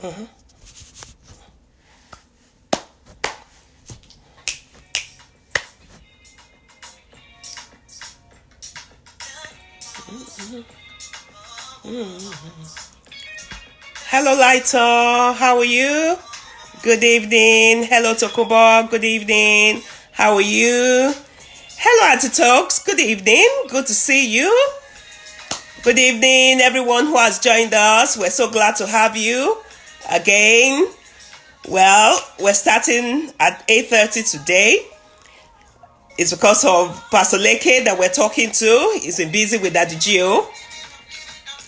Uh-huh. Hello, Lighter. How are you? Good evening. Hello, Tokubo. Good evening. How are you? Hello, Auntie Talks. Good evening. Good to see you. Good evening, everyone who has joined us. We're so glad to have you again. Well, we're starting at 8:30 today. It's because of Pastor Leke that we're talking to. He's been busy with Daddy Gio.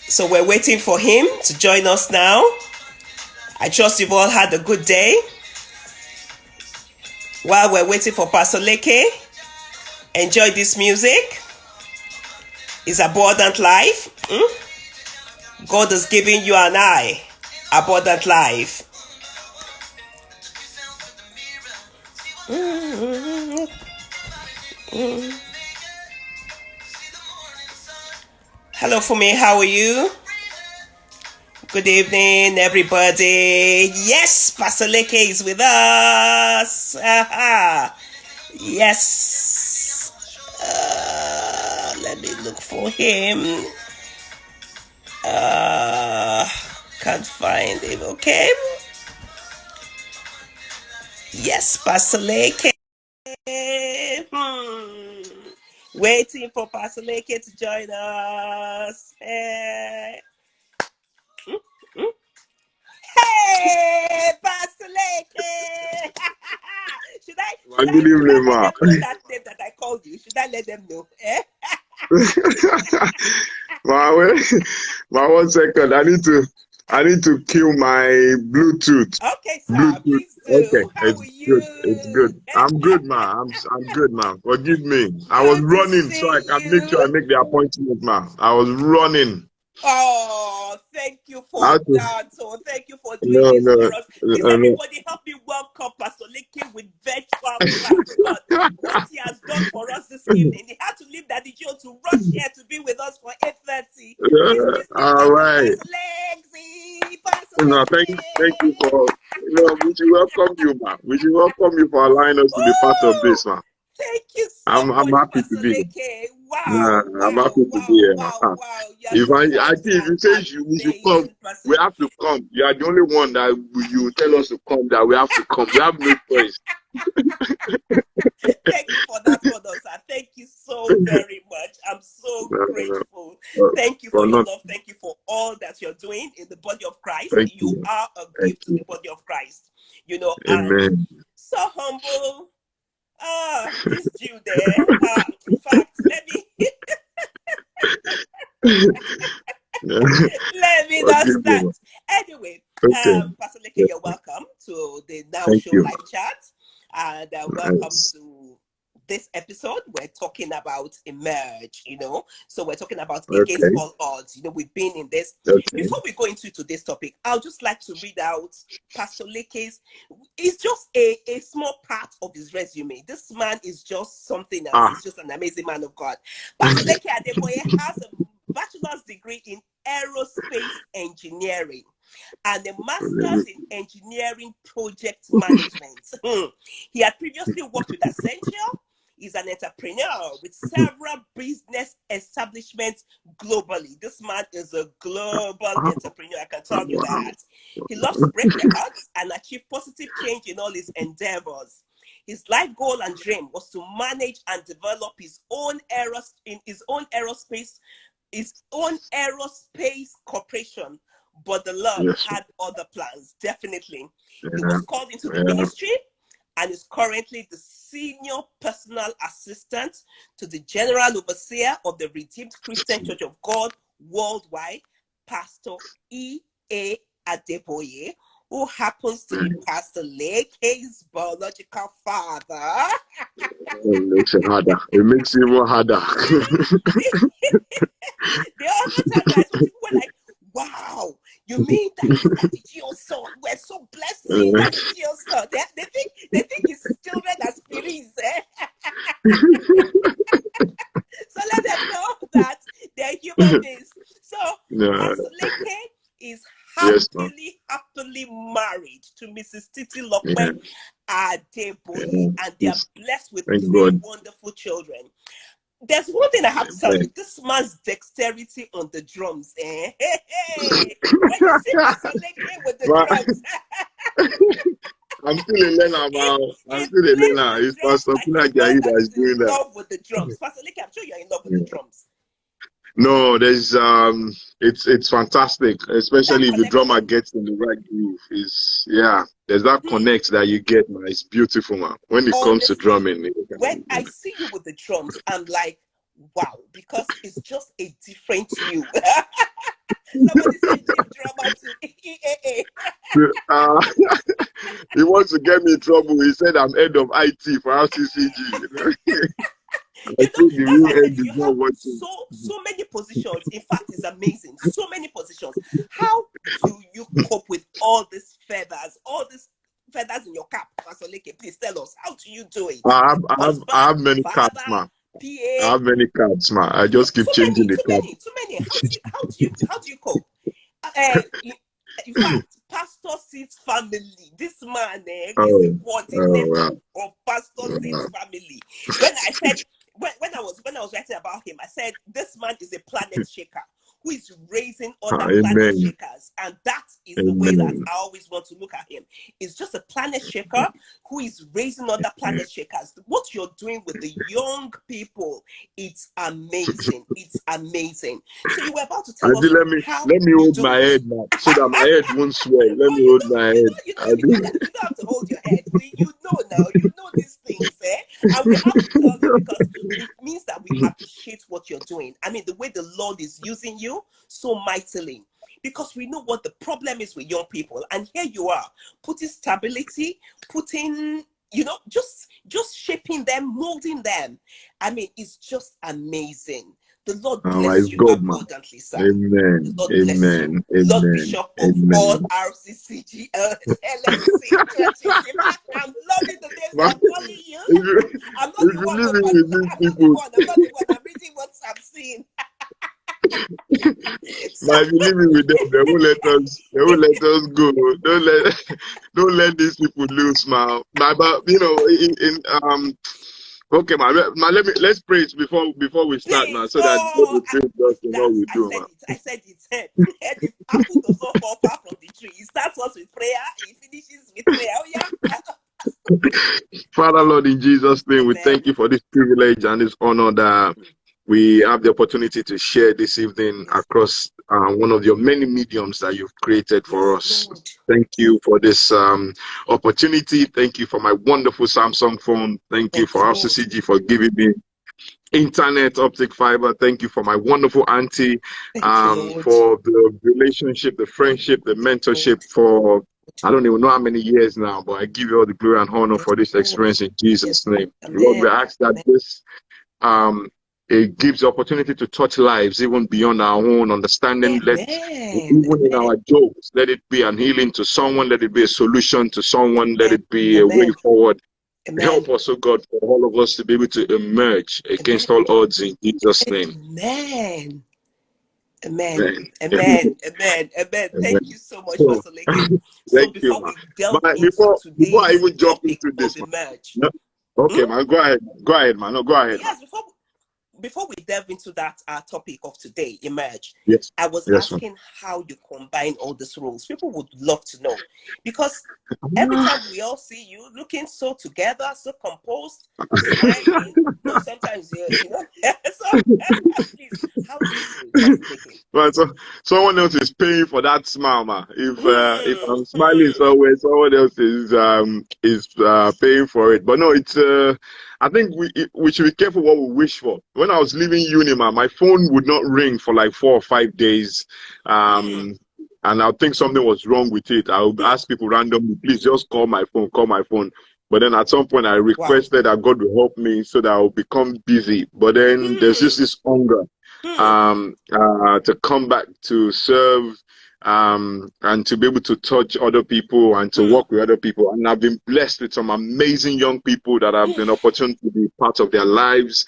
So we're waiting for him to join us now. I trust you've all had a good day. While we're waiting for Pastor Leke, enjoy this music. It's abundant life. God has given you and I abundant life. Hello, Fumi. How are you? Good evening, everybody. Yes, Pastor Leke is with us. Yes. Let me look for him. Can't find him. Okay. Yes, Pastor Leke. Waiting for Pastor Leke to join us. Hey, Pastor Leke! should I Good evening, let ma. them know that name that I called you? Should I let them know? ma, ma, 1 second. I need to kill my Bluetooth. Okay, sir. Bluetooth. Please Okay, do. How it's are good. It's you? good. I'm good, ma. I'm good, ma. Forgive me. I was Good to running so I see can make sure you. I make the appointment, ma. I was running. Oh, thank you for I had to. that. So thank you for doing No, this no, for us. Please, no. everybody, help me welcome Pastor Leke with virtual claps. God, what he has done for us this evening. He had to leave Daddy Joe to rush here to be with us for 8:30. Please All welcome right. Pastor Lexi. Pastor No, thank you Leke. for. We should welcome you, ma. We should welcome you for allowing us to be part of Oh, this, ma. thank you so I'm much, happy to Pastor be here. Leke. Wow, I'm wow, happy to be wow, here. wow, wow. You are If I such think if an you say we should come, amazing we person. have to come. You are the only one that you tell us to come. That we have to come. We have no choice. Thank you for that honor, sir. Thank you so very much. I'm so No. grateful. Uh, Thank you for for your not. love. Thank you for all that you're doing in the body of Christ. Thank You you. are a Thank gift to you. the body of Christ, and Amen. so humble. This Jew there. In fact, let me not Forgive start. me. Anyway, Okay. Pastor Leke, Yes. you're welcome to the Now Thank Show you. live chat, and welcome Yes. to this episode. We're talking about emerge. So we're talking about against Okay. all odds. We've been in this. Okay. Before we go into today's topic, I'll just like to read out Pastor Leke's. It's just a small part of his resume. This man is just something else. Ah. He's just an amazing man of God. Pastor Leke Adeboye has a bachelor's degree in aerospace engineering and a master's in engineering project management. He had previously worked with Accenture. He's an entrepreneur with several business establishments globally. This man is a global entrepreneur, I can tell you that. He loves to break records and achieve positive change in all his endeavors. His life goal and dream was to manage and develop his own aerospace corporation, but the Lord Yes. had other plans, definitely. He Yeah. was called into the Yeah. ministry and is currently the senior personal assistant to the general overseer of the Redeemed Christian Church of God worldwide, Pastor Leke Adeboye, who happens to be Pastor Leke's biological father. It makes it harder. It makes it even harder. The other time that I spoke to people were like, wow, you mean that is Daddy Gio's son? We're so blessed seeing Daddy Gio's son. They think his children are spirits. So let them know that they're human beings. So Yeah. Pastor Leke is Yes, ma'am. happily newly married to Mrs. Titi Yeah. Leke Adeboye, Yeah. and they are Yes. blessed with Thank 3 God. wonderful children. There's one thing I have to tell you. Amen. This man's dexterity on the drums. Eh? Hey, hey. When you see Pastor Leke with the But drums, I'm still a learner, he, man. he I'm still a plays learner. the It's drums Pastor like a man Funaki that that is is doing in that. love with the drums. Pastor Leke, I'm sure you're in love with the drums. No, there's it's fantastic, That especially if the drummer connection. gets in the right groove. Is yeah, there's that connect that you get, man. It's beautiful, man. When it comes to Honestly, drumming, when I see you with the drums, I'm like, wow, because it's just a different you. Somebody said give drummer to EAA. uh, he wants to get me in trouble. He said I'm head of IT for RCCG. I You know, think the that's why I real said head you is have not watching. so many positions. In fact, it's amazing. So many positions. How do you cope with all these feathers in your cap, Pastor Leke? Please tell us. How do you do it? I Husband, have many father, cats, man. I PA. have many cats, man. I just keep Too changing many, the too cat. many, too many. How do you cope? Uh, in fact, Pastor Seed's family, this man is the Oh, oh, coordinator wow. of Pastor Seed's Wow. family. When I said when I was writing about him, I said this man is a planet shaker who is raising other planet Amen. shakers, and that is the way that Amen. I always want to look at him. It's just a planet shaker who is raising other planet shakers. What you're doing with the young people, it's amazing. It's amazing. So you were about to tell us Adi, how let me you hold do my it. head now, so that my head won't swell. Let But me hold my head. you know that you don't have to hold your head. You know now, you know these things, and we have to tell you because it means that we appreciate what you're doing. I mean, the way the Lord is using you so mightily. Because we know what the problem is with young people, and here you are putting stability, putting just shaping them, molding them. I mean, it's just amazing. The Lord bless It's you God, man. abundantly, sir. The Amen. Lord bless you. Amen. Lord Amen. Bishop of all Amen. RCCG LLC churches. In fact, I'm loving the names Man, they're calling you. if you, I'm not if the you one, leave no, me Pastor. with these I'm not the people, one. I'm not the one. I'm reading what I'm seeing. So, man, if you leave me with them, they won't let us. They won't let us go. Don't let, don't let these people loose, man. But okay, man. Let's pray it before we start, man, please, so that God will praise us in what that's we do, man. I said it. And if apple does not fall far from the tree, it starts us with prayer. It finishes with prayer. Oh yeah. Father, Lord, in Jesus' name, we Amen. thank you for this privilege and this honor that we have the opportunity to share this evening Yes, across one of your many mediums that you've created for yes, us. Lord. Thank you for this opportunity. Thank you for my wonderful Samsung phone. Thank you Thank for you, Lord. RCCG for giving me internet optic fiber. Thank you for my wonderful auntie, Thank you, Lord. for the relationship, the friendship, the mentorship Lord. for I don't even know how many years now, but I give you all the glory and honor Yes, for this Lord. experience in Yes. Jesus' name. Lord, we Amen. ask that Amen. this um it gives the opportunity to touch lives even beyond our own understanding. Let Amen. even in Amen. our jokes, let it be an healing to someone, let it be a solution to someone, let Amen. it be a way Amen. forward. Amen. Help us, oh God, for all of us to be able to emerge Amen. against all odds in Jesus' name. Amen. Amen. Amen. Amen. Amen. Amen. Thank Amen. you so much, So, Pastor Leke. So thank you, before man. we delve But into before I today's even jump topic into of this, man. emerge, No? Okay, hmm? man. Go ahead. Go ahead, man. No, go ahead, man. Yes, before we delve into that topic of today, emerge, Yes. I was Yes, man. asking how you combine all these roles. People would love to know because every time we all see you looking so together, so composed, smiling. No, sometimes you know. So please, how do you do it, Pastor Leke? Right, so someone else is paying for that smile, man. If I'm smiling Hmm. somewhere, someone else is paying for it. But no, it's I think we should be careful what we wish for. When I was leaving uni, man, my phone would not ring for like 4 or 5 days. Hmm. And I think something was wrong with it. I would Hmm. ask people randomly, please just call my phone. But then at some point I Wow. requested that God will help me so that I'll become busy. But then there's just Hmm. this hunger Hmm. to come back to serve and to be able to touch other people and to Hmm. work with other people. And I've been blessed with some amazing young people that have Hmm. been opportunity to be part of their lives.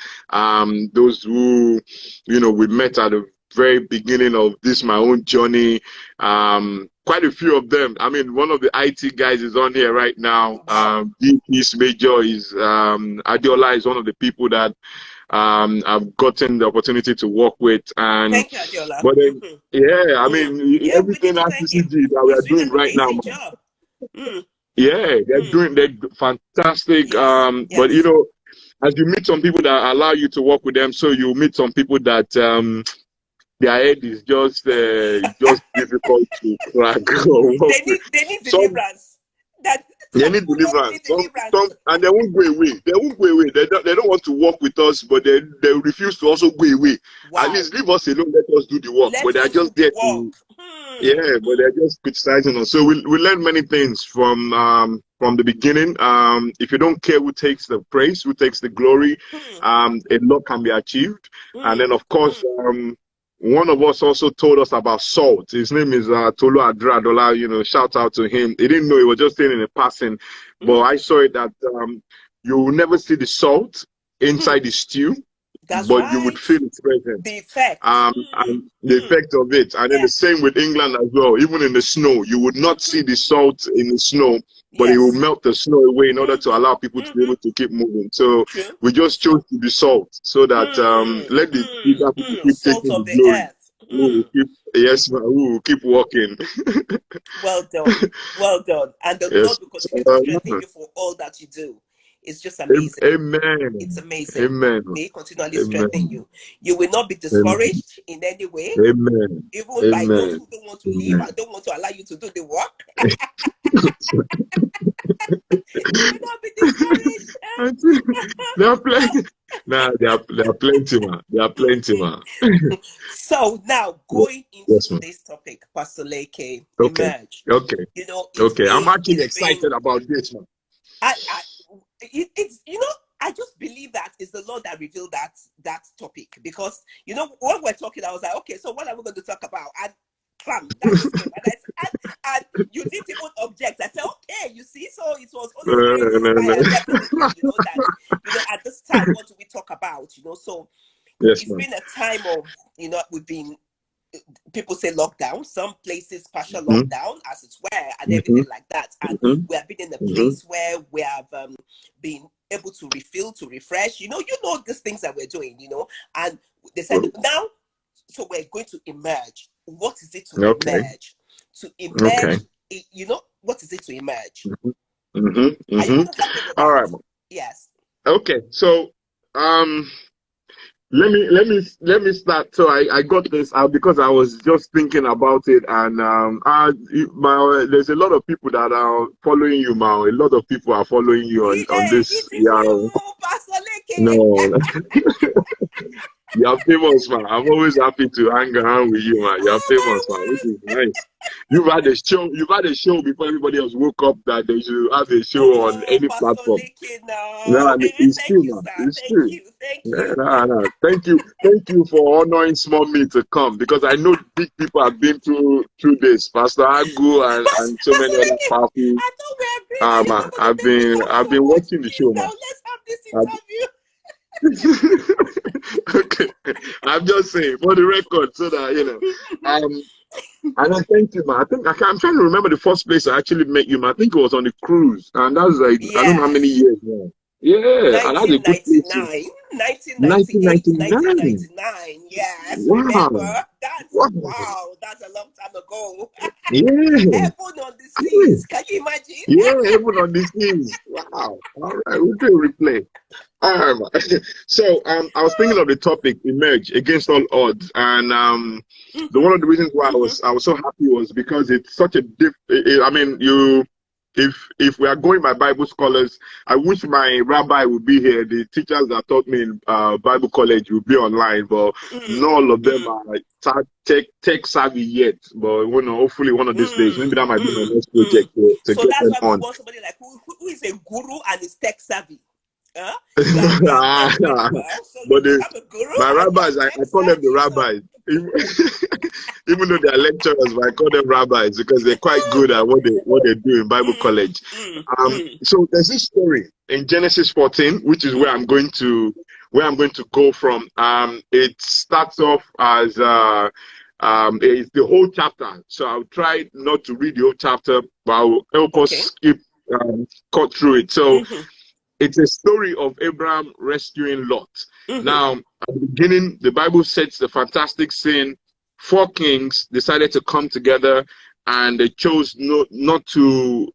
Those who, we met at a very beginning of this my own journey. Quite a few of them. I mean, one of the IT guys is on here right now. Wow. East Major is Adiola is one of the people that I've gotten the opportunity to work with. And Thank you, Adiola. but then yeah, I mean Yeah, we need everything to thank RCCG him. that we are He's doing doing an right now, amazing man. job. Mm, Yeah, mm. they're fantastic. Yes, But yes. as you meet some people that allow you to work with them, so you meet some people that their head is just difficult to crack or work with. They need Some deliverance. That they some need people just need deliverance. deliverance. And they won't go away. They won't go away. They don't want to work with us, but they refuse to also go away. At Wow. least leave us alone. Let us do the work. But Let they're us do just the there work. to yeah, but they're just criticizing us. So we learn many things from the beginning. If you don't care who takes the praise, who takes the glory, Hmm, a lot can be achieved. And hmm, then of course, hmm. one of us also told us about salt. His name is Tolu Adradola. You know, shout out to him. He didn't know, he was just saying in a passing, but Hmm, I saw it that you will never see the salt hmm. inside the stew, That's but you would right. feel its presence. The effect. And the effect of it. And then the Yes, same with England as well. Even in the snow, you would not see the salt in the snow, but it will yes. melt the snow away in order to Mm-hmm, allow people to be mm-hmm. able to keep moving. So True. we just chose to be salt so that let the bigger people keep Salt taking of the the glory. earth. We will keep, yes, man, we will keep walking. Well done. Well done. And the Lord Yes. will So, continue to strengthen you for all that you do. It's just amazing. It's amen. amazing. Amen. May He continually strengthen Amen. you. You will not be Amen. discouraged in any way, Amen. even by those Amen. who don't want to leave Amen. and don't want to allow you to do the work. You will not be discouraged. There are plenty. Nah, there are plenty, man. There are plenty, man. So now going into Yes, man. today's topic, Pastor Leke, Okay. emerge. Okay. You know, Okay. I'm actually it's been excited about this, man. I it's I just believe that it's the Lord that revealed that topic, because when we're talking, I was like, okay, so what are we going to talk about? And clam, that just came, and you didn't even object. I said, okay, you see, so it was Holy Spirit No, no. inspired, definitely. That at this time, what do we talk about? So Yes, it's man. been a time of we've been, people say lockdown, some places partial Mm-hmm. lockdown as it were, and Mm-hmm. everything like that. And Mm-hmm. we have been in a Mm-hmm. place where we have been able to refill, to refresh, these things that we're doing, and they said now, so we're going to emerge. What is it to Okay. emerge? To Okay. emerge, what is it to emerge? Mm-hmm. Mm-hmm. Are you Mm-hmm. going to help me with All that? right, man. Yes. Okay. So, let me start. So I got this because I was just thinking about it, and there's a lot of people that are following you, man. A lot of people are following you on Hey, this. it is Yeah, you, Pastor Leke. no, you're famous, man. I'm always happy to hang around with you, man. You're Oh my famous, man, which is nice. You've had a show before everybody else woke up that they should have a show on Oh, any Pastor platform. Leke, No, no. it's Thank true, you, man. sir. It's Thank true. you. Thank Yeah, you. no. Thank you for honoring small me to come, because I know big people have been through this. Pastor Agu and so Pastor many other Leke, powerful I thought we agreed that you're not man. going to make me talk I've so been much. watching the Please, show, now man. let's have this I've, interview. okay, I'm just saying for the record, so that and I thank you, man. I'm trying to remember the first place I actually met you, man. I think it was on the cruise, and that was like I don't know how many Yes. years now. Yeah, and that's a good place to. 1999, 1998, 1999. 1999. Yes, remember? Wow. Wow. Wow, that's a long time ago. Yeah. Heaven on the seas. Can you imagine? Yeah, even on these things. Wow. All right, we'll do a replay. All right. So I was thinking of the topic emerge against all odds, and the one of the reasons why I was so happy was because it's such a I mean, if we are going by Bible scholars, I wish my rabbi would be here. The teachers that taught me in Bible college would be online, but not all of them are like tech savvy yet. But hopefully one of these days, maybe that might be my next project to So get that's them why we on. want somebody like who is a guru and is tech savvy. Huh? You have not very well, so you But become a guru my and you are rabbis, I tech call them the savvy. So rabbis. Even though they are lecturers, but I call them rabbis because they're quite good at what they do in Bible college. So there's this story in Genesis 14, which is where I'm going to where I'm going to go from. It starts off as it's the whole chapter. So I'll try not to read the whole chapter, but I'll help us cut through it. So it's a story of Abraham rescuing Lot. Now, at the beginning, the Bible sets the fantastic scene. 4 kings decided to come together, and they chose not to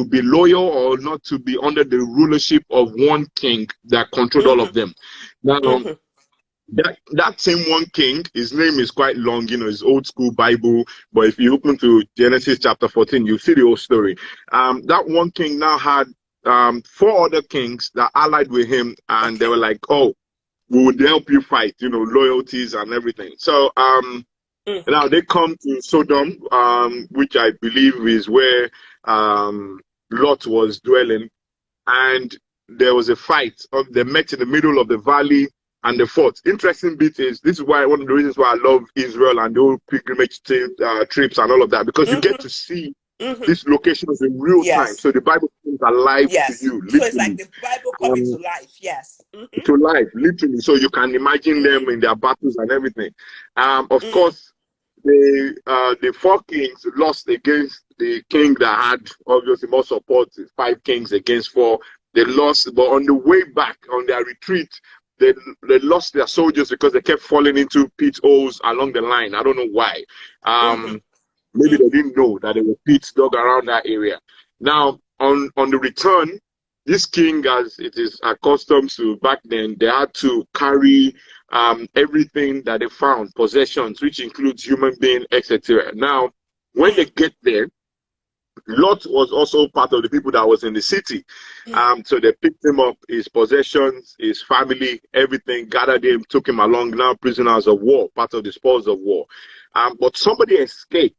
be loyal or not to be under the rulership of one king that controlled all of them. Now, that same one king, his name is quite long, it's old school Bible, but if you open to Genesis chapter 14, you see the whole story. That one king now had 4 other kings that allied with him, and they were like, oh, we would help you fight, loyalties and everything. So now they come to Sodom, which I believe is where Lot was dwelling, and there was a fight. They met in the middle of the valley and they fought. Interesting bit is, this is why one of the reasons why I love Israel and the whole pilgrimage trips and all of that, because you get to see these locations in real time. So the Bible comes alive to you. Literally. So it's like the Bible coming to life. Yes. To life, literally. So you can imagine them in their battles and everything. Of course, the 4 kings lost against the king that had obviously more support. 5 kings against 4. They lost, but on the way back, on their retreat, they lost their soldiers because they kept falling into pit holes along the line. I don't know why. Maybe they didn't know that there were pits dug around that area. Now, on the return, this king, as it is accustomed to back then, they had to carry everything that they found, possessions, which includes human beings, etc. Now, when they get there, Lot was also part of the people that was in the city. So they picked him up, his possessions, his family, everything, gathered him, took him along, now prisoners of war, part of the spoils of war. But somebody escaped.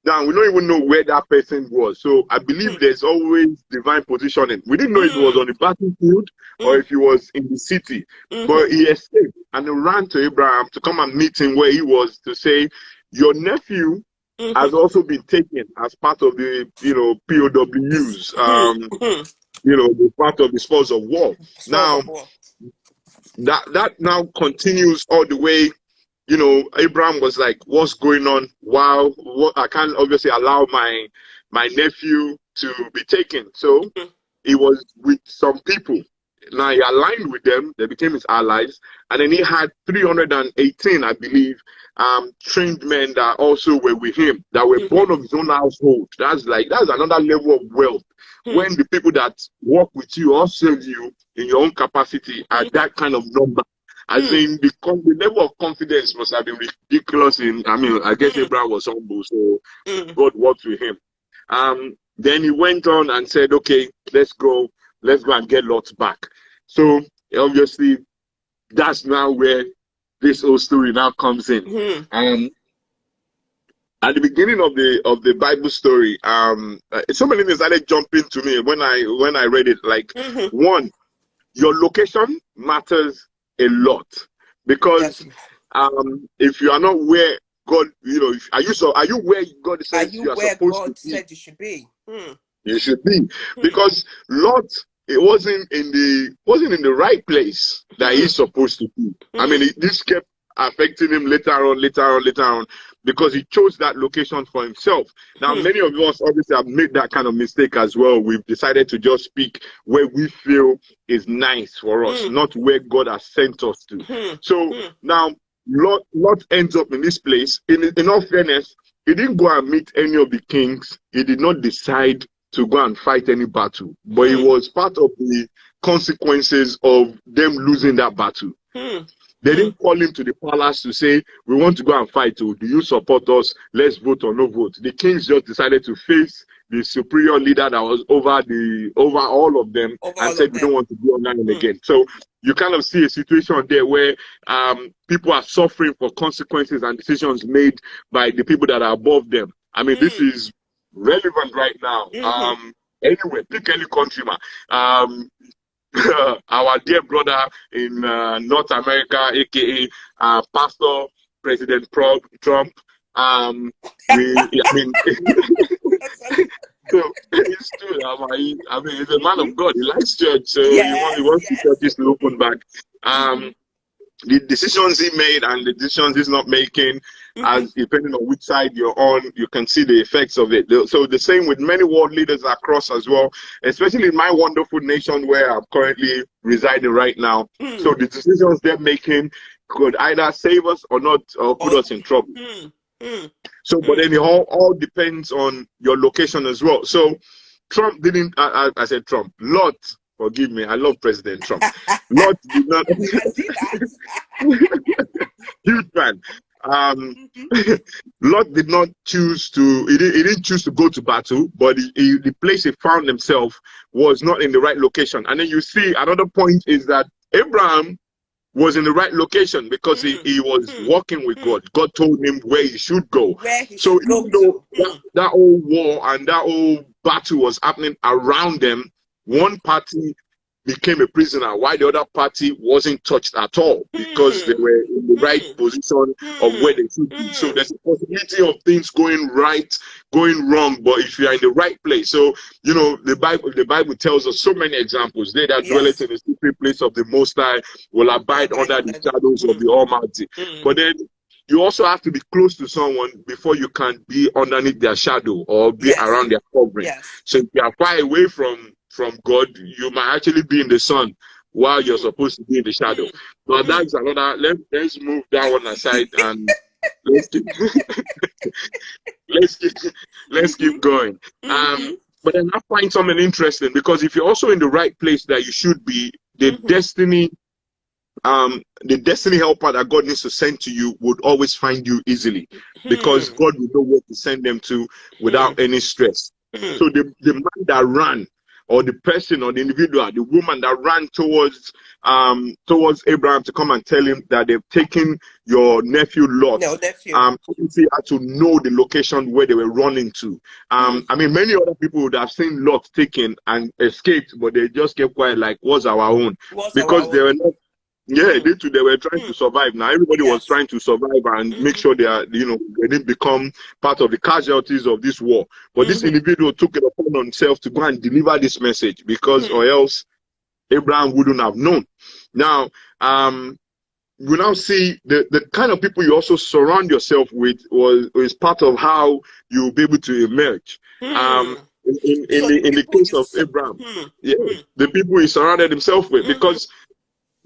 Now, we don't even know where that person was. So I believe there's always divine positioning. We didn't know if he was on the battlefield or if he was in the city. But he escaped and he ran to Abraham to come and meet him where he was, to say, your nephew has also been taken as part of the, POWs, the part of the spoils of war. Now, that now continues all the way. Abraham was like, what's going on? Wow, I can't obviously allow my nephew to be taken. So he was with some people. Now he aligned with them, they became his allies, and then he had 318, I believe, trained men that also were with him, that were born of his own household. That's another level of wealth. When the people that work with you or serve you in your own capacity are that kind of number. I think the level of confidence must have been ridiculous. I guess Abraham was humble, so God worked with him. Then he went on and said, okay, let's go and get Lot back. So obviously, that's now where this whole story now comes in. At the beginning of the Bible story, so many things started jumping to me when I read it. Like, one, your location matters a lot, because if you are not where God, are you where God says you are supposed to be? Said you should be. You should be, because Lot, it wasn't in the right place that he's supposed to be. This kept affecting him later on, because he chose that location for himself. Now, many of us obviously have made that kind of mistake as well. We've decided to just speak where we feel is nice for us, not where God has sent us to. So now Lot ends up in this place. In all fairness, he didn't go and meet any of the kings. He did not decide to go and fight any battle, but it was part of the consequences of them losing that battle. They didn't call him to the palace to say, we want to go and fight. Do you support us? Let's vote or no vote. The kings just decided to face the superior leader that was over all of them, and said, we don't want to be on that again. So you kind of see a situation there where people are suffering for consequences and decisions made by the people that are above them. This is relevant right now. Anyway, pick any country, man. Our dear brother in North America, aka Pastor President Trump. So it's true. He's a man of God. He likes church, so he wants the churches to open back. The decisions he made and the decisions he's not making, as depending on which side you're on, you can see the effects of it. So the same with many world leaders across as well, especially in my wonderful nation where I'm currently residing right now. So the decisions they're making could either save us or not, or put us in trouble. So, but then it all depends on your location as well. So Trump didn't, I said Trump, Lot, forgive me, I love President Trump. Lot did not. I see that. Huge fan. Lot did not choose to. He didn't choose to go to battle, but the place he found himself was not in the right location. And then you see another point is that Abraham was in the right location because he was walking with God. God told him where he should go. So even though that old war and that old battle was happening around them, one party became a prisoner while the other party wasn't touched at all because they were in the right position of where they should be. So there's a possibility of things going right, going wrong, but if you are in the right place. So, you know, the Bible tells us so many examples. They that dwelleth in the secret place of the Most High will abide under the shadows of the Almighty. But then you also have to be close to someone before you can be underneath their shadow or be around their covering. So if you are far away from God, you might actually be in the sun while you're supposed to be in the shadow. But that's another. Let's move that one aside and let's keep let's keep going. But then I find something interesting because if you're also in the right place that you should be, the destiny helper that God needs to send to you would always find you easily because God will know where to send them to without any stress. So the man that ran, or the person or the individual, the woman that ran towards Abraham to come and tell him that they've taken your nephew Lot. He had to know the location where they were running to. I mean, many other people would have seen Lot taken and escaped, but they just kept quiet, like, what's our own? Because they were not. Yeah, they were trying to survive. Now everybody was trying to survive and make sure they are, you know, they didn't become part of the casualties of this war. But this individual took it upon himself to go and deliver this message because, or else Abraham wouldn't have known. Now, we now see the kind of people you also surround yourself with is part of how you'll be able to emerge. In the case of Abraham, the people he surrounded himself with, because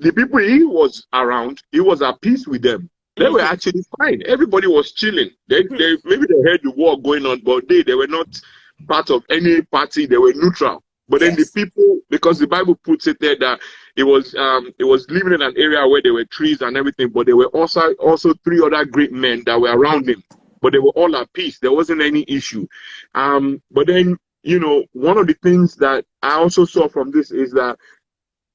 the people he was around, he was at peace with them. They were actually fine. Everybody was chilling. Maybe they heard the war going on, but they were not part of any party. They were neutral. But then the people, because the Bible puts it there that it was living in an area where there were trees and everything, but there were also three other great men that were around him. But they were all at peace. There wasn't any issue. But then, you know, one of the things that I also saw from this is that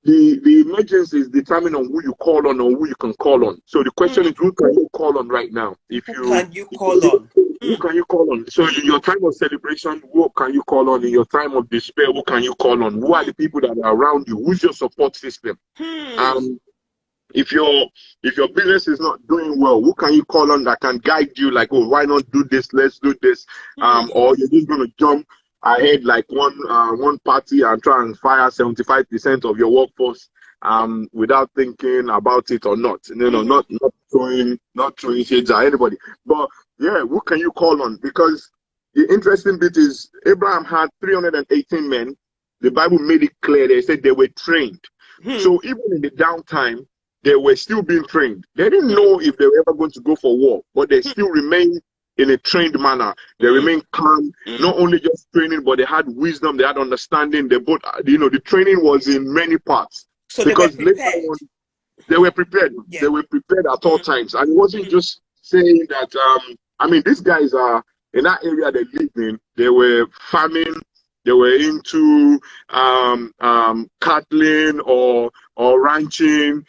the emergency is determined on who you call on or who you can call on. So the question is, who can you call on right now? Who can you call on? So in your time of celebration, who can you call on? In your time of despair, who can you call on? Who are the people that are around you? Who's your support system? If your business is not doing well, who can you call on that can guide you? Like, oh, why not do this? Let's do this. Or you're just gonna jump ahead like one party and try and fire 75% of your workforce without thinking about it or not. You know, not throwing shades at anybody. But yeah, who can you call on? Because the interesting bit is Abraham had 318 men. The Bible made it clear. They said they were trained. So even in the downtime, they were still being trained. They didn't know if they were ever going to go for war, but they still remained in a trained manner. They remained calm, not only just training, but they had wisdom, they had understanding. They both, you know, the training was in many parts. So because they were prepared. Later on, they were prepared. They were prepared at all times. And it wasn't just saying that, I mean, these guys are, in that area they lived in, they were farming, they were into cattling or ranching.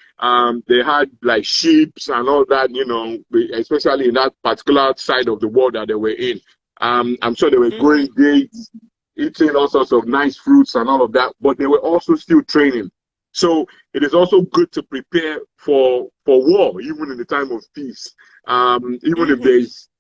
They had like sheep and all that, you know, especially in that particular side of the world that they were in. I'm sure they were growing dates, eating all sorts of nice fruits and all of that, but they were also still training. So it is also good to prepare for war, even in the time of peace. Even if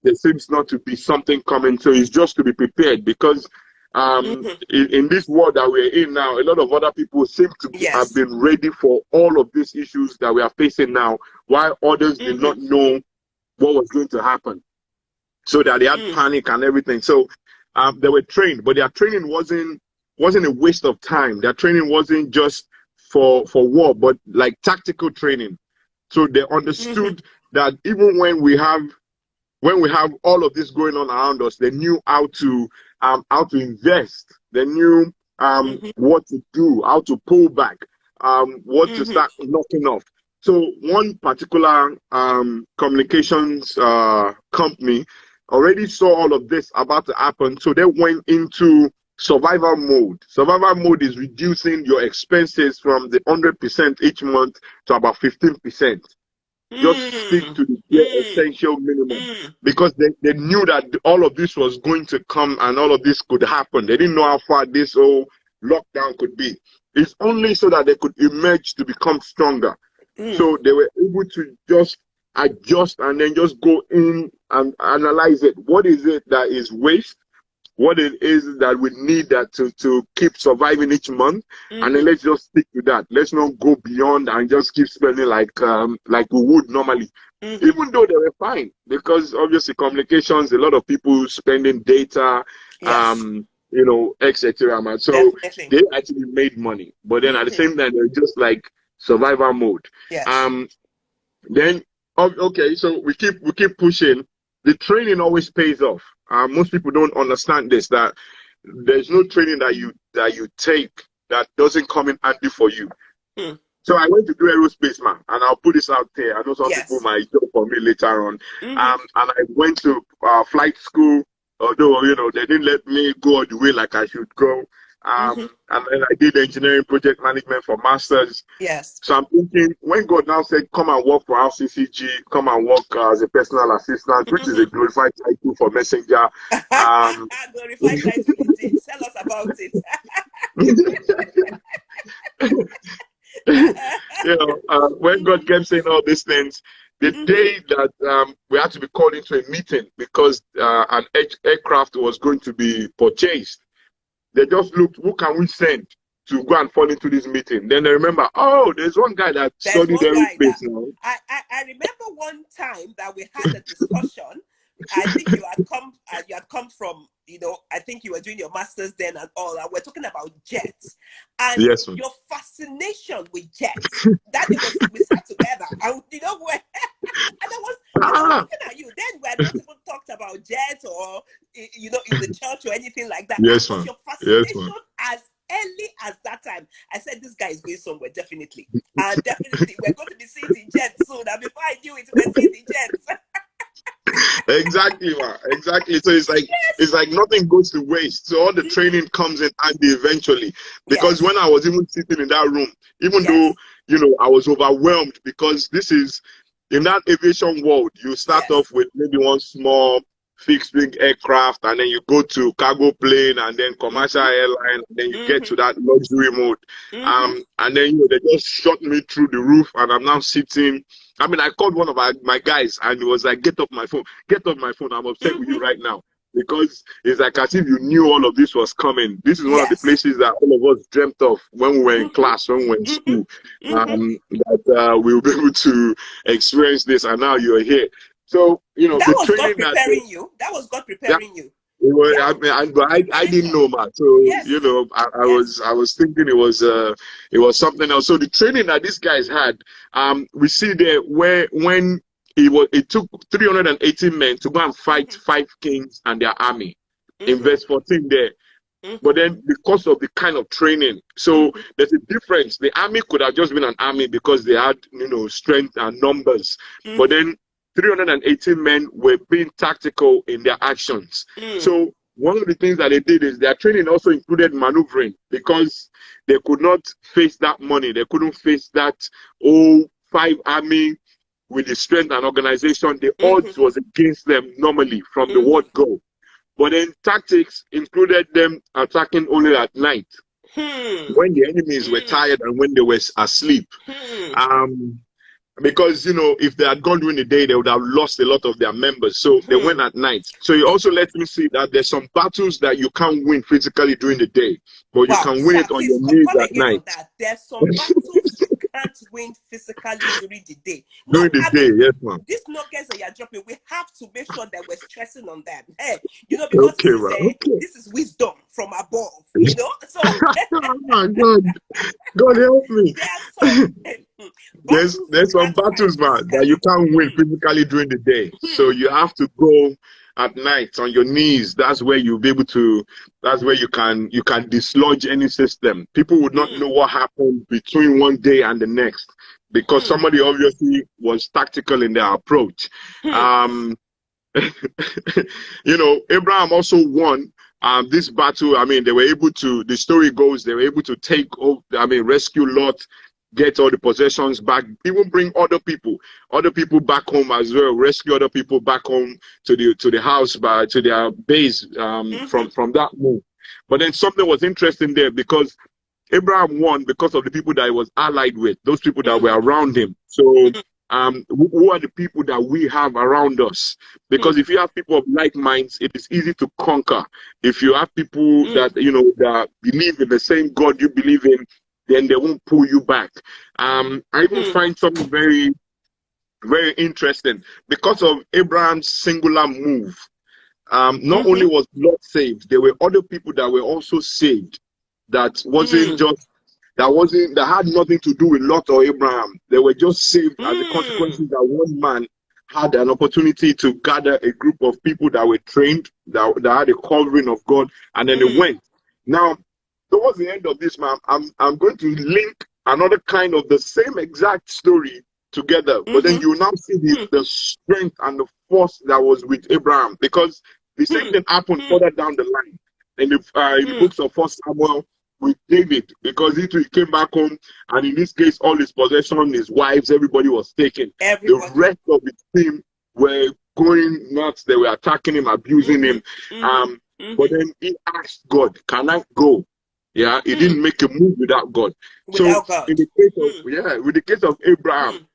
there seems not to be something coming, so it's just to be prepared, because In this world that we're in now, a lot of other people seem to have Yes. been ready for all of these issues that we are facing now, while others did not know what was going to happen. So that they had panic and everything. So they were trained, but their training wasn't a waste of time. Their training wasn't just for war, but like tactical training. So they understood that even when we have all of this going on around us, they knew how to invest. They knew what to do, how to pull back, what to start knocking off. So one particular communications company already saw all of this about to happen, so they went into survival mode. Survival mode is reducing your expenses from the 100% each month to about 15%. Just stick to the essential minimum, because they knew that all of this was going to come and all of this could happen. They didn't know how far this whole lockdown could be. It's only so that they could emerge to become stronger. So they were able to just adjust and then just go in and analyze it. What is it that is waste? What it is that we need that to keep surviving each month, and then let's just stick to that. Let's not go beyond and just keep spending like we would normally. Even though they were fine, because obviously communications, a lot of people spending data, etc. So they actually made money, but then at the same time they're just like survival mode. Yes. Then okay, so we keep pushing. The training always pays off. Most people don't understand this, that there's no training that you take that doesn't come in handy for you. So I went to do aerospace, man, and I'll put this out there. I know some people might joke for me later on. And I went to flight school, although they didn't let me go all the way like I should go. And then I did engineering project management for masters. Yes. So I'm thinking, when God now said, come and work for RCCG, come and work as a personal assistant, which is a glorified title for messenger. Glorified title indeed. Tell us about it. When God kept saying all these things, the day that we had to be called into a meeting because an aircraft was going to be purchased, they just looked, who can we send to go and fall into this meeting? Then they remember, oh, there's one guy that studied aerospace now. I remember one time that we had a discussion. I think you had come from, I think you were doing your master's then and all, and we're talking about jets. And yes, your fascination with jets. That we sat together and and I was looking at you. Then we had not even talked about jets or in the church or anything like that. Yes, that was your fascination as early as that time. I said, this guy is going somewhere, definitely. And definitely we're going to be seeing the jets soon. And before I knew it, we're seeing the jets. Exactly, man. Exactly. So it's like nothing goes to waste. So all the training comes in handy eventually. Because when I was even sitting in that room, even though I was overwhelmed, because this is in that aviation world, you start off with maybe one small fixed wing aircraft, and then you go to cargo plane, and then commercial airline, and then you get to that luxury mode. And then they just shot me through the roof, and I'm now sitting. I mean, I called one of my guys, and he was like, get off my phone. Get off my phone. I'm upset with you right now. Because it's like as if you knew all of this was coming. This is one of the places that all of us dreamt of when we were in class, when we were in school. That we will be able to experience this, and now you're here. So, that the was training God preparing you. That was God preparing you. I didn't know, man. So I was thinking it was something else. So the training that these guys had, we see there when it took 318 men to go and fight 5 kings and their army in verse 14 there. But then because of the kind of training, so there's a difference. The army could have just been an army because they had strength and numbers, but then 318 men were being tactical in their actions. So one of the things that they did is their training also included maneuvering, because they could not face that money. They couldn't face that 5 army with the strength and organization. The odds was against them normally from the word go. But then tactics included them attacking only at night, when the enemies were tired and when they were asleep. because if they had gone during the day, they would have lost a lot of their members. So they went at night. So it also lets me see that there's some battles that you can't win physically during the day, but you Wow, can win sir, it on please your knees come at again on night. that. There's some battles you can't win physically during the day. No, During the I day, mean, yes, ma'am. these nuggets that you're dropping, we have to make sure that we're stressing on them. Hey, because Okay, ma'am. Okay. this is wisdom from above. So Oh my God, God help me. there are some battles you There's some can't fight battles, man, that you physically. can't win physically during the day. So you have to go at night on your knees. That's where you'll be able to. That's where you can dislodge any system. People would not know what happened between one day and the next, because somebody obviously was tactical in their approach. Abraham also won this battle. I mean, they were able to. The story goes they were able to take. Rescue Lot, get all the possessions back, even bring other people back home as well, rescue other people back home to the house, to their base from that move. But then something was interesting there, because Abraham won because of the people that he was allied with, those people that were around him. So who are the people that we have around us? Because if you have people of like minds, it is easy to conquer. If you have people that that believe in the same God you believe in, then they won't pull you back. I even find something very, very interesting. Because of Abraham's singular move, not only was Lot saved, there were other people that were also saved. That had nothing to do with Lot or Abraham. They were just saved as a consequence that one man had an opportunity to gather a group of people that were trained, that had a covering of God, and then they went. Now, towards the end of this, man, I'm going to link another kind of the same exact story together, but then you now see the strength and the force that was with Abraham, because the same thing happened further down the line in the books of First Samuel with David, because he came back home, and in this case, all his possession, his wives, everybody was taken. The rest of the team were going nuts. They were attacking him, abusing him. But then he asked God, "Can I go?" Yeah, he didn't make a move without God. Without God. In the case of with the case of Abraham,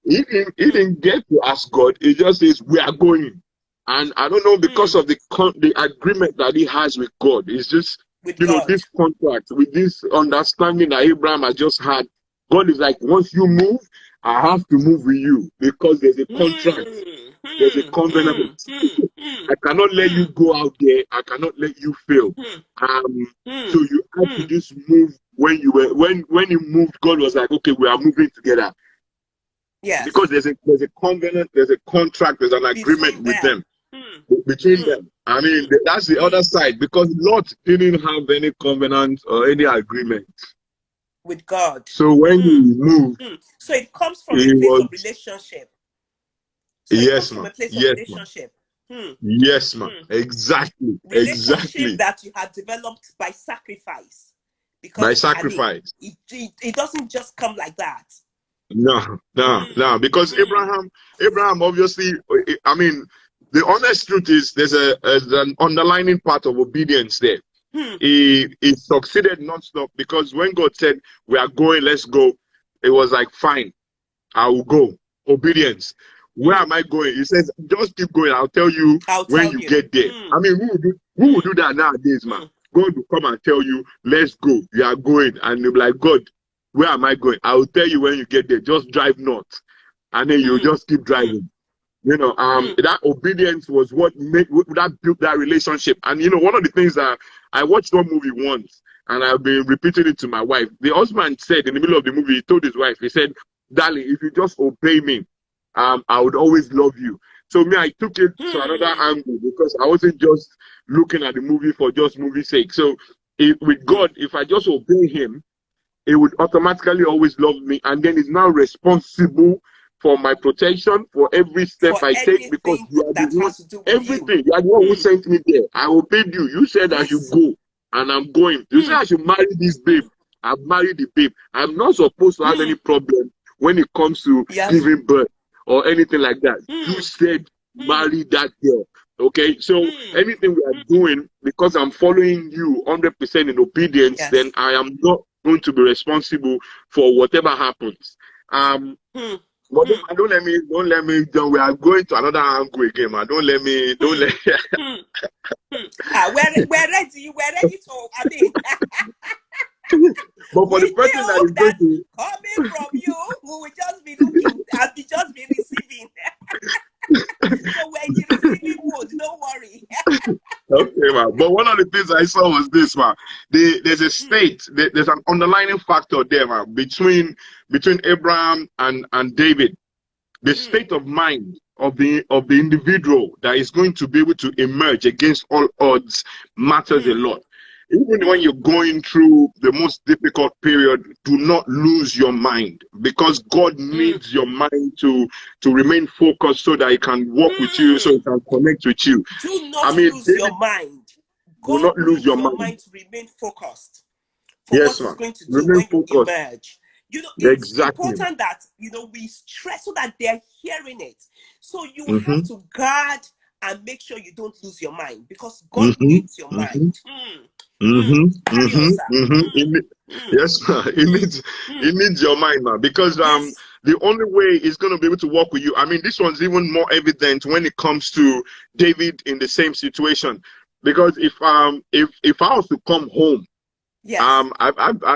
he didn't get to ask God. He just says, "We are going." And I don't know, because of the agreement that he has with God. It's just with God. This contract, with this understanding that Abraham has just had. God is like, once you move, I have to move with you, because there's a contract. There's a covenant. I cannot let you go out there. I cannot let you fail. So you have to just move. When you moved, God was like, okay, we are moving together. Yes. Because there's a covenant, there's a contract, there's an agreement with them. Between them. I mean, that's the other side, because Lot didn't have any covenant or any agreement with God. So when you move, so it comes from a place of relationship. So yes, from ma'am. a place of Yes, relationship. Yes, ma'am. Exactly. Relationship that you have developed by sacrifice. Because by sacrifice. It doesn't just come like that. No. Because Abraham obviously, I mean, the honest truth is there's an underlining part of obedience there. He succeeded non-stop, because when God said, we are going, let's go, it was like, fine, I will go. Obedience. Where am I going? He says, just keep going. I'll tell you when you get there. I mean, who will do that nowadays, man? God will come and tell you, let's go. You are going. And you'll be like, God, where am I going? I will tell you when you get there. Just drive north. And then you just keep driving. That obedience was what built that relationship. And one of the things that I watched one movie once, and I've been repeating it to my wife. The husband said in the middle of the movie, he told his wife, he said, "Darling, if you just obey me, I would always love you." So me, I took it to another angle, because I wasn't just looking at the movie for just movie's sake. So with God, if I just obey him, he would automatically always love me, and then he's now responsible for my protection, for every step I take, because you are the one, everything. You are the one who sent me there. I obeyed you. You said I should go, and I'm going. You said I should marry this babe. I've married the babe. I'm not supposed to have any problem when it comes to giving birth or anything like that. You said marry that girl. Okay, so anything we are doing, because I'm following you 100% in obedience, then I am not going to be responsible for whatever happens. But don't let me, we are going to another angle again, man. Don't let me, don't let. We're ready to, I mean, But for we the person that knew is going that to, coming from you, we will just be looking and we just be receiving. So we're in the receiving mode, don't worry. okay, man. But one of the things I saw was this, man. There's a state, there's an underlining factor there, man, between Abraham and David. The state of mind of the individual that is going to be able to emerge against all odds matters a lot. Even when you're going through the most difficult period, do not lose your mind, because God needs your mind to remain focused so that He can walk with you, so He can connect with you. Do not I mean, lose David, your mind. do God not lose needs your your mind. mind to remain focused for Yes, what He's man. going to do Remain when you focused. emerge. You know, it's Exactly. important that, you know, we stress so that they're hearing it. So you have to guard and make sure you don't lose your mind, because God needs your mind. Carry on, sir. Yes, man. It needs your mind, man. Because Yes. the only way it's going to be able to work with you. I mean, this one's even more evident when it comes to David in the same situation. Because if I was to come home, Yes.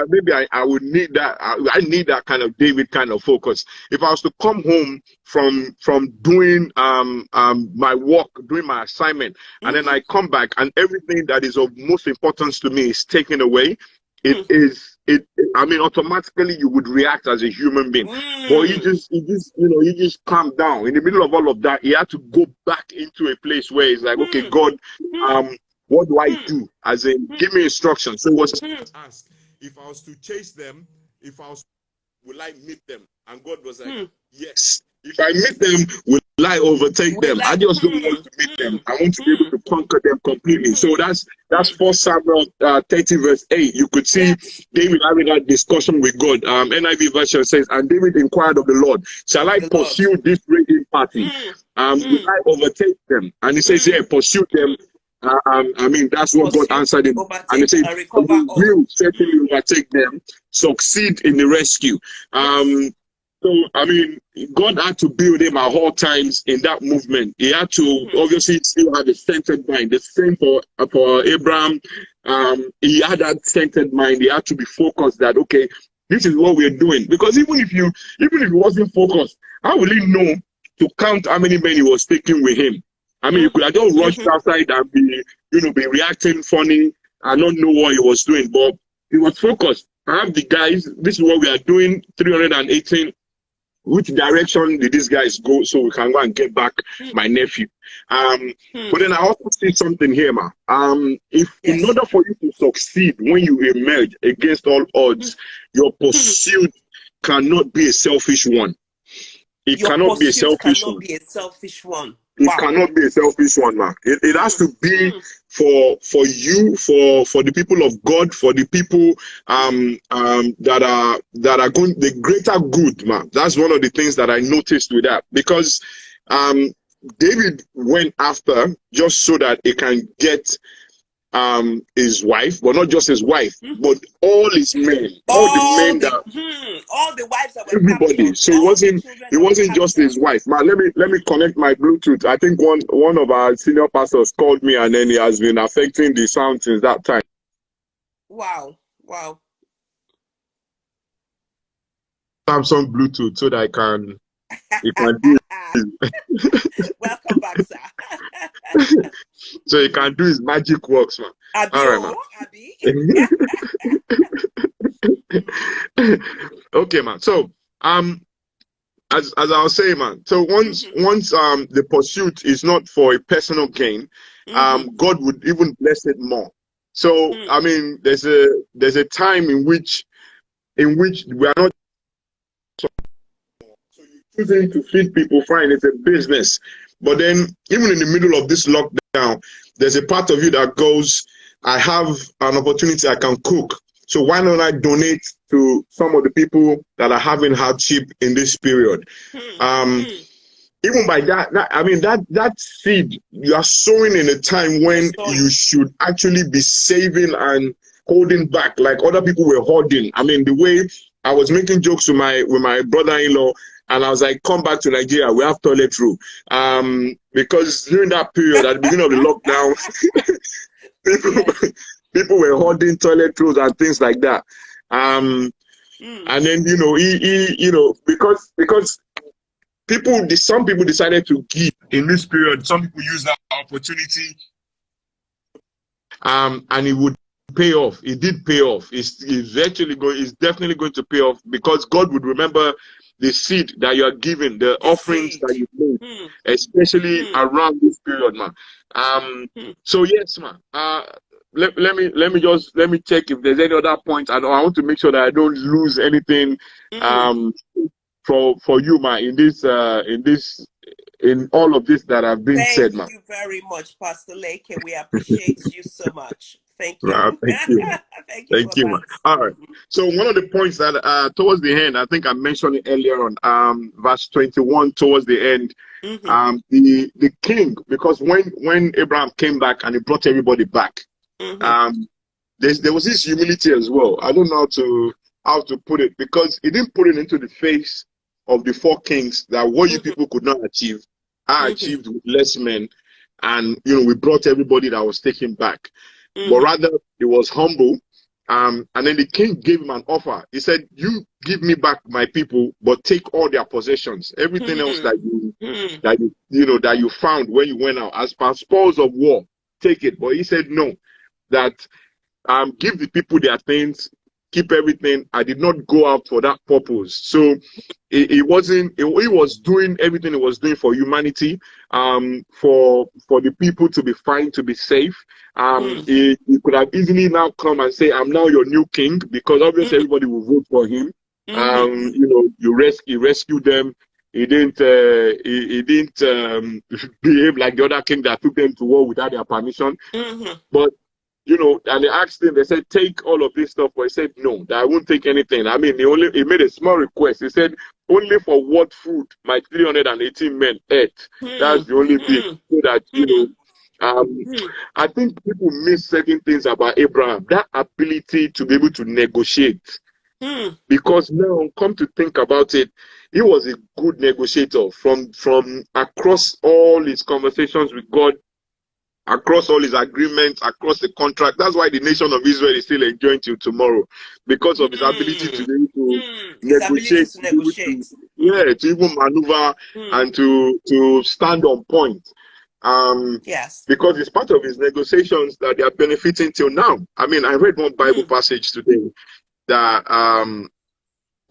maybe I would need that. I need that kind of David kind of focus. If I was to come home from doing my work, doing my assignment, and then I come back and everything that is of most importance to me is taken away, I mean, automatically you would react as a human being. But you just calm down. In the middle of all of that, you have to go back into a place where it's like, okay, God, what do I do? As in, give me instructions. So it was asked if I was to chase them, will I meet them? And God was like, yes. If I meet them, will I overtake them? I just don't want to meet them. I want to be able to conquer them completely. So that's 1 Samuel 30 verse 8. You could see David having that discussion with God. NIV version says, and David inquired of the Lord, shall I pursue this raiding party? Will I overtake them? And he says, yeah, pursue them. I mean, that's what God answered him. And he said, we will certainly overtake them, succeed in the rescue. So, I mean, God had to build him at all times in that movement. He had to obviously still have a centered mind. The same for Abraham. He had that centered mind. He had to be focused that, okay, this is what we're doing. Because even if he wasn't focused, how will he know to count how many men he was taking with him? I mean, you could have just rushed outside and be reacting funny and not know what he was doing. But he was focused. I have the guys, this is what we are doing, 318. Which direction did these guys go so we can go and get back my nephew? But then I also see something here, man. In order for you to succeed when you emerge against all odds, your pursuit cannot be a selfish one. It cannot be a selfish one. It cannot be a selfish one, man. It has to be for you, for the people of God, for the people that are going the greater good, man. That's one of the things that I noticed with that, because David went after just so that he can get his wife, but not just his wife, but all his men, all the wives that were everybody captured, so it wasn't just his wife. Man, let me connect my Bluetooth. I think one of our senior pastors called me, and then he has been affecting the sound since that time. Wow. Samsung Bluetooth so that I can do welcome back, sir. So he can do his magic works, man. All right, man. Okay, man. So as I was saying, man, so once the pursuit is not for a personal gain, God would even bless it more. So I mean, there's a time in which we are not choosing to feed people, fine, it's a business. But then even in the middle of this lockdown, there's a part of you that goes, I have an opportunity, I can cook. So why don't I donate to some of the people that are having hardship in this period? Even by that seed you are sowing in a time when you should actually be saving and holding back, like other people were hoarding. I mean, the way I was making jokes with my brother-in-law, And I was like, come back to Nigeria, we have toilet roll. Because during that period, at the beginning of the lockdown, people were hoarding toilet rolls and things like that. And then, because some people decided to give in this period. Some people used that opportunity, and it would pay off. It did pay off. It's definitely going to pay off, because God would remember the seed that you are giving, the offerings that you made, especially around this period, man. So yes, man. Let me check if there's any other points. I want to make sure that I don't lose anything for you, man, in all of this that have been said, man. Thank you very much, Pastor Leke. We appreciate you so much. Thank you. Thank you. Thank you, man. All right. So one of the points that towards the end, I think I mentioned it earlier on, verse 21 towards the end, the king, because when Abraham came back and he brought everybody back, there was this humility as well. I don't know how to put it, because he didn't put it into the face of the four kings that what you people could not achieve, I achieved with less men, and we brought everybody that was taken back. But rather, he was humble. And then the king gave him an offer. He said, you give me back my people, but take all their possessions, everything else that you found when you went out as per spoils of war, take it. But he said no, that give the people their things, keep everything. I did not go out for that purpose. So he was doing everything he was doing for humanity, for the people to be fine, to be safe. He could have easily now come and say, I'm now your new king, because obviously everybody will vote for him. He rescued them. He didn't behave like the other king that took them to war without their permission. But and they asked him, they said, take all of this stuff. But he said, no, that I won't take anything. I mean, he made a small request. He said, only for what food my 318 men ate. That's the only thing. So that, I think people miss certain things about Abraham, that ability to be able to negotiate. Because now, come to think about it, he was a good negotiator from across all his conversations with God, across all his agreements, across the contract. That's why the nation of Israel is still enjoying till tomorrow, because of his ability to be able to negotiate, to even maneuver and to stand on point. Because it's part of his negotiations that they are benefiting till now. I mean, I read one Bible passage today that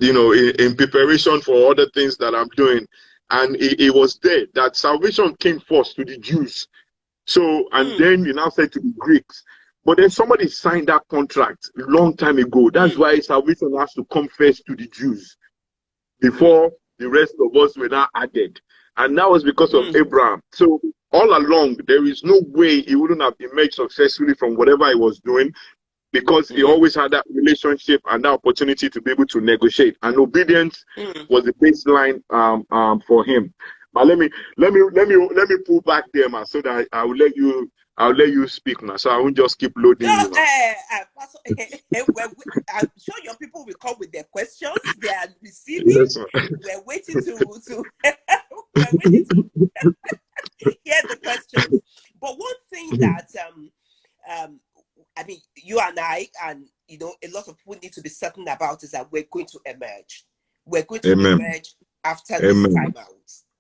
in preparation for other things that I'm doing, and it was there that salvation came first to the Jews. So, and then you now said to the Greeks, but then somebody signed that contract a long time ago. That's why salvation has to come first to the Jews before the rest of us were now added. And that was because of Abraham. So all along, there is no way he wouldn't have emerged successfully from whatever he was doing, because he always had that relationship and that opportunity to be able to negotiate. And obedience was the baseline for him. But let me pull back there, man, so that I'll let you speak now. So I won't just keep loading you. Pastor, I'm sure your people will come with their questions. They are receiving. Yes, we're waiting to we're waiting to hear the questions. But one thing that I mean, you and I, and a lot of people need to be certain about is that we're going to emerge. We're going to emerge after this time out.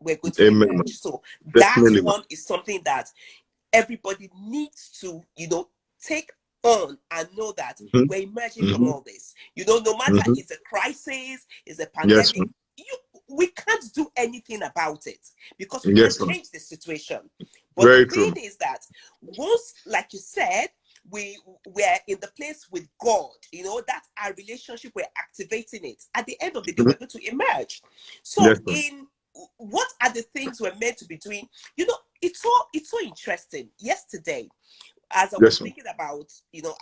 We're going to emerge. So that one is something that everybody needs to, take on and know that we're emerging from all this. No matter it's a crisis, it's a pandemic, we can't do anything about it, because we can't change the situation. But the thing is that once, like you said, we're in the place with God, that's our relationship, we're activating it. At the end of the day, we're going to emerge. So what are the things we're meant to be doing? It's so interesting. Yesterday, as I was thinking about,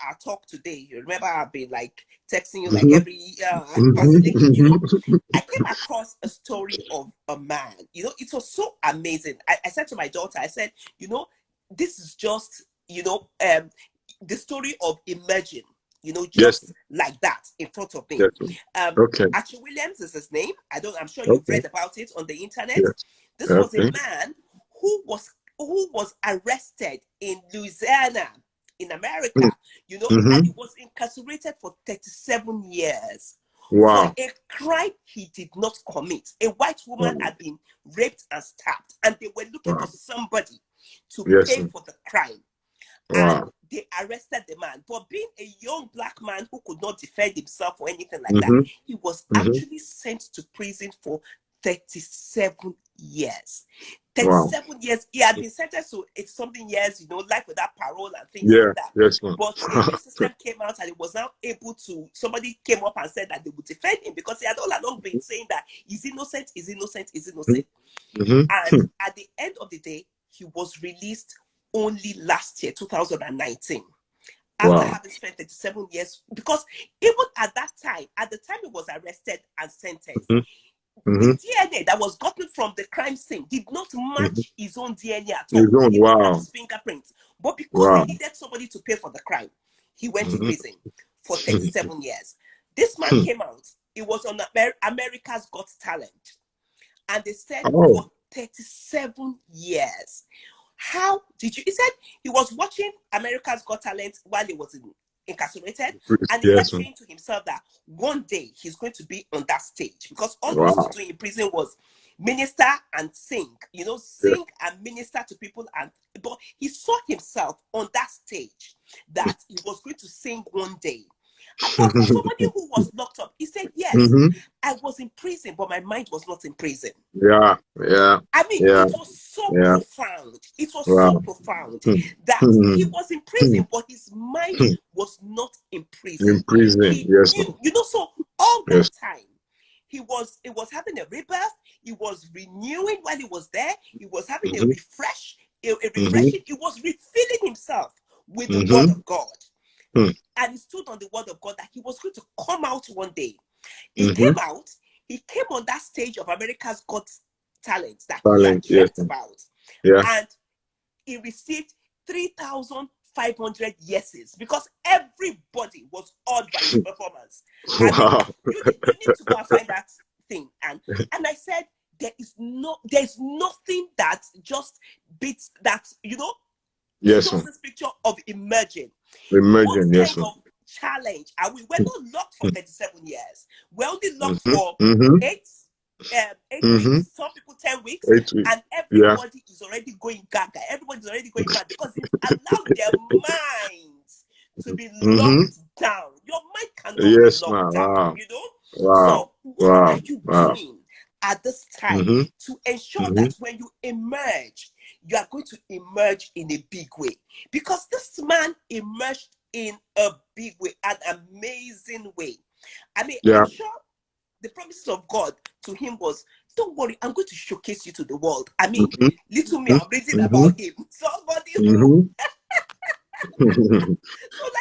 our talk today, you remember I've been like texting you like every I came across a story of a man. It was so amazing. I said to my daughter, I said, this is just, the story of emerging. Yes. just like that in front of me. Yes. Okay. Archie Williams is his name. I'm sure you've Okay. read about it on the internet. Yes. This was a Okay. man who was arrested in Louisiana in America, and he was incarcerated for 37 years for Wow. a crime he did not commit. A white woman Wow. had been raped and stabbed, and they were looking for Wow. somebody to Yes. pay for the crime. And Wow. they arrested the man. But being a young black man who could not defend himself or anything like that, Mm-hmm. he was Mm-hmm. actually sent to prison for 37 years. Wow. 37 years. He had been sentenced to something years, life without parole and things Yeah. like that. Yes, ma'am. But a new system came out and it was now able to, somebody came up and said that they would defend him because he had all along been saying that he's innocent, he's innocent, he's innocent. Mm-hmm. And at the end of the day, he was released only last year, 2019, after Wow. having spent 37 years. Because even at the time he was arrested and sentenced, Mm-hmm. the DNA that was gotten from the crime scene did not match his own DNA at all. His own. He didn't have Wow. his fingerprints. But because Wow. he needed somebody to pay for the crime, he went to Mm-hmm. prison for 37 years. This man came out. It was on America's Got Talent. And they said Oh. for 37 years. How did you? He said he was watching America's Got Talent while he was incarcerated, and he Yes, kept ma'am. saying to himself that one day he's going to be on that stage, because all he Wow. used to do in prison was minister and sing, sing and minister to people. But he saw himself on that stage that he was going to sing one day. But for somebody who was locked up, he said, yes, Mm-hmm. I was in prison, but my mind was not in prison. Yeah. Yeah. I mean, Yeah. it was so Yeah. profound. It was Wow. so profound that he was in prison, but his mind was not in prison. In prison. He Yes, knew, ma'am. so all that Yes. time, he was having a rebirth. He was renewing while he was there. He was having a refresh, a refreshing. He was refilling himself with the word of God. And he stood on the word of God that he was going to come out one day. He came out. He came on that stage of America's Got Talent that he had dreamt about. Yeah. And he received 3,500 yeses because everybody was awed by his performance. Wow. You need to go and find that thing. And I said, there's nothing that just beats that, Yes, shows ma'am. this picture of emerging. Emerging. What Yes, kind ma'am. of challenge are we? We're not locked for 37 years. We're only locked for 8 weeks, some people 10 weeks, 8 weeks. and everybody is already going gaga. Everybody's already going mad because it's allowed their minds to be locked down. Your mind cannot be locked down, Wow. Wow. So what are you doing at this time to ensure that when you emerge, you are going to emerge in a big way? Because this man emerged in a big way, an amazing way. I mean, I'm sure the promises of God to him was, don't worry, I'm going to showcase you to the world. I mean, little me, I'm reading about him. Somebody who... So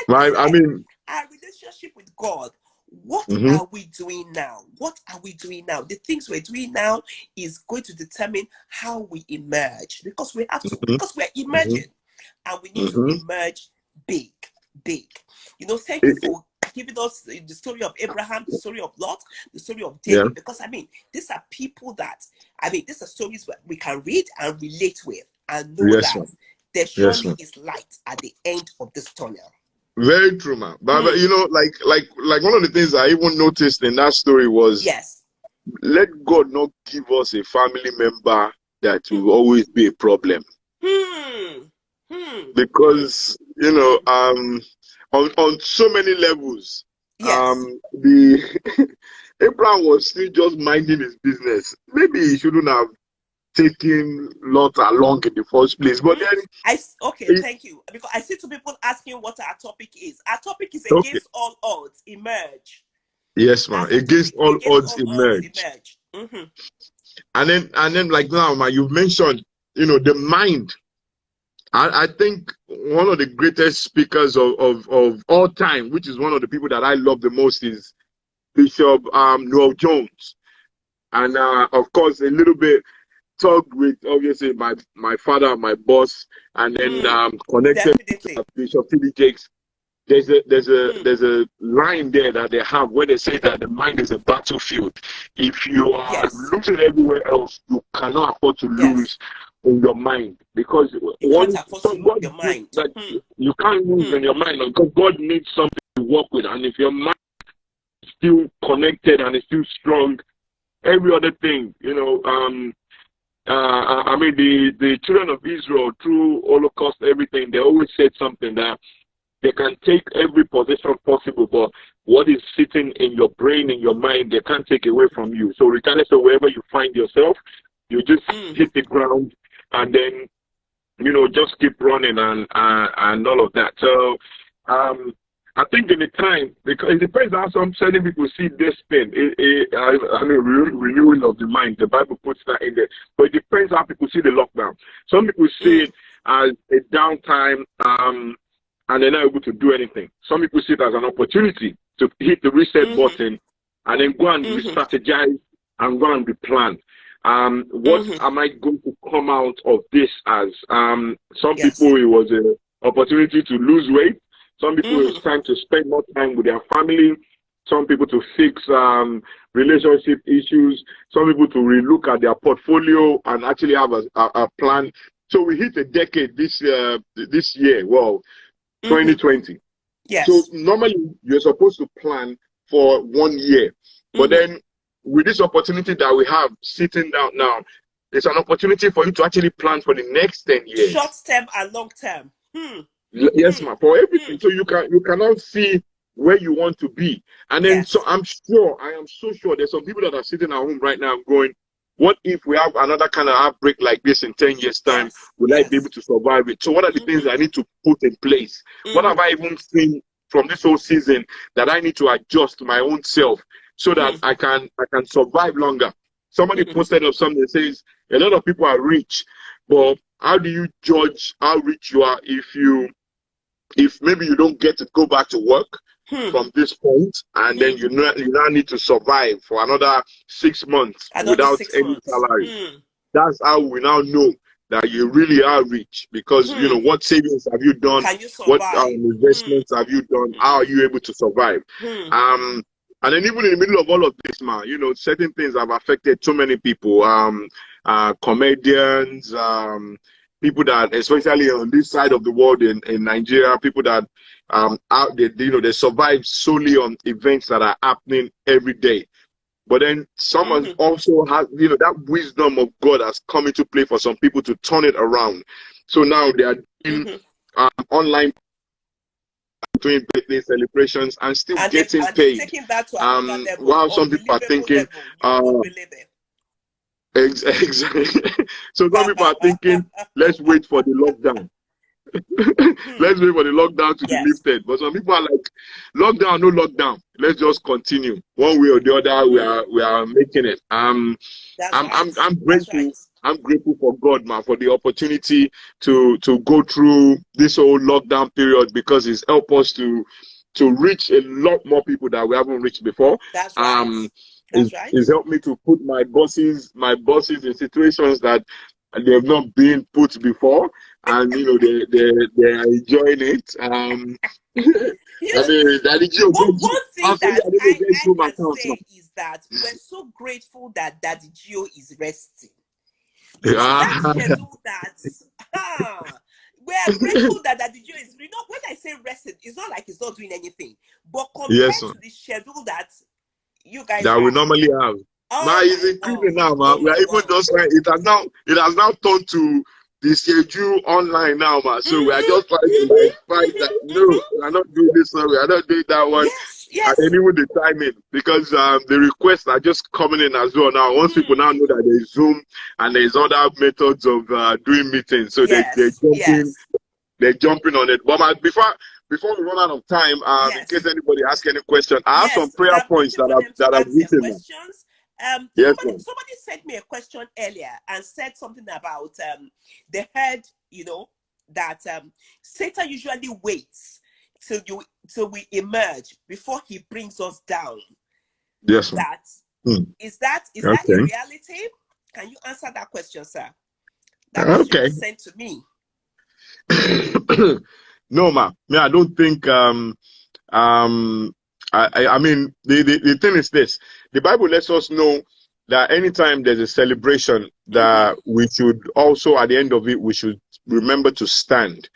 like I mean, our relationship with God, what are we doing now? What are we doing now? The things we're doing now is going to determine how we emerge, because we have to, because we're emerging and we need to emerge big. Thank you for giving us the story of Abraham, the story of Lot, the story of David, because I mean, these are people that, these are stories that we can read and relate with and know that there surely is light at the end of this tunnel. Very true, man. But like one of the things I even noticed in that story was, let God not give us a family member that will always be a problem. Because on so many levels, the Abraham was still just minding his business. Maybe he shouldn't have taken Lot along in the first place. But then thank you. Because I see two people asking what our topic is. Our topic is against all odds, emerge. Yes, man. Against all odds, emerge. And then like now, man, you've mentioned, the mind. I think one of the greatest speakers of all time, which is one of the people that I love the most, is Bishop Noel Jones. And of course, a little bit talked with obviously my father, my boss, and then connected to Bishop T.D. Jakes. there's a line there that they have where they say that the mind is a battlefield. If you are losing everywhere else, you cannot afford to lose in your mind, because you can't afford to lose your mind. You can't lose in your mind, because God needs something to work with, and if your mind is still connected and is still strong, every other thing, I mean, the children of Israel, through Holocaust, everything, they always said something that they can take every possession possible, but what is sitting in your brain, in your mind, they can't take away from you. So regardless of wherever you find yourself, you just hit the ground and then, just keep running and all of that. So I think in the time, because it depends on how some certain people see this thing. I mean, renewing of the mind. The Bible puts that in there, but it depends how people see the lockdown. Some people see it as a downtime, and they're not able to do anything. Some people see it as an opportunity to hit the reset button and then go and re-strategize and go and replan. What am I going to come out of this as? Some people, it was an opportunity to lose weight. Some people, it's time to spend more time with their family. Some people to fix relationship issues. Some people to relook at their portfolio and actually have a plan. So we hit a decade this year. Well, 2020. Yes. So normally you're supposed to plan for 1 year, but then with this opportunity that we have sitting down now, it's an opportunity for you to actually plan for the next 10 years. Short term and long term. Yes, ma'am. For everything, so you cannot see where you want to be, and then so I am so sure there's some people that are sitting at home right now going, what if we have another kind of outbreak like this in 10 years' time? Will I be able to survive it? So what are the things I need to put in place? What have I even seen from this whole season that I need to adjust my own self so that I can survive longer? Somebody posted up something that says a lot of people are rich, but how do you judge how rich you are if maybe you don't get to go back to work from this point, and then you now need to survive for another 6 months without any salary? That's how we now know that you really are rich, because what savings have you done? What investments have you done? How are you able to survive? And then even in the middle of all of this, man, certain things have affected so many people. Comedians, people that, especially on this side of the world in Nigeria, people that they survive solely on events that are happening every day. But then someone also has, that wisdom of God has come into play for some people to turn it around. So now they are doing online, doing birthday celebrations and still getting paid. While some people are thinking, exactly. So some people are thinking, let's wait for the lockdown. Let's wait for the lockdown to be lifted. But some people are like, lockdown, no lockdown. Let's just continue. One way or the other, we are making it. I'm grateful. I'm grateful for God, man, for the opportunity to go through this whole lockdown period, because it's helped us to reach a lot more people that we haven't reached before. That's right. It's helped me to put my bosses in situations that they have not been put before, and they are enjoying it. One thing that I can say is that we're so grateful that Daddy Gio is resting. That schedule we're grateful that Daddy Gio is. When I say resting, it's not like he's not doing anything, but compared to the schedule that you guys that we normally have. It's increasing now, man. We are even just like it has now turned to the schedule online now, man. So we are just trying to fight that. No, we are not doing this one. We are not doing that one. And then even the timing, because the requests are just coming in as well now. Once people now know that there's Zoom and there's other methods of doing meetings, so they're jumping on it. But before we run out of time, in case anybody asks any question, I have some prayer points that I've written. Somebody sent me a question earlier and said something about the head, that Satan usually waits till we emerge before he brings us down. Yes, Is that a reality? Can you answer that question, sir? That question was sent to me. No, ma. Me, I don't think. Um, I mean, the thing is this: the Bible lets us know that anytime there's a celebration, Mm-hmm. that we should also, at the end of it, we should remember to stand,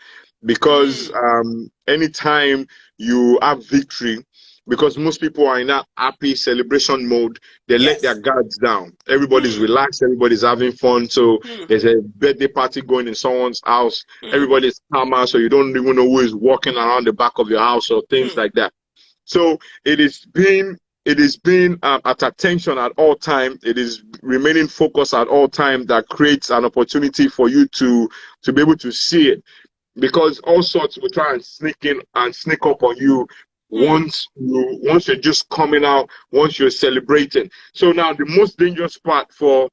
because Mm. anytime you have victory, because most people are in that happy celebration mode, they let their Yes. guards down. Everybody's Hmm. relaxed, everybody's having fun. So Hmm. there's a birthday party going in someone's house, Hmm. everybody's calmer, so you don't even know who is walking around the back of your house or things Hmm. like that. So it is being at attention at all time. It is remaining focused at all time that creates an opportunity for you to be able to see it, because all sorts will try and sneak in and sneak up on you Hmm. once you're just coming out, once you're celebrating. So now the most dangerous part for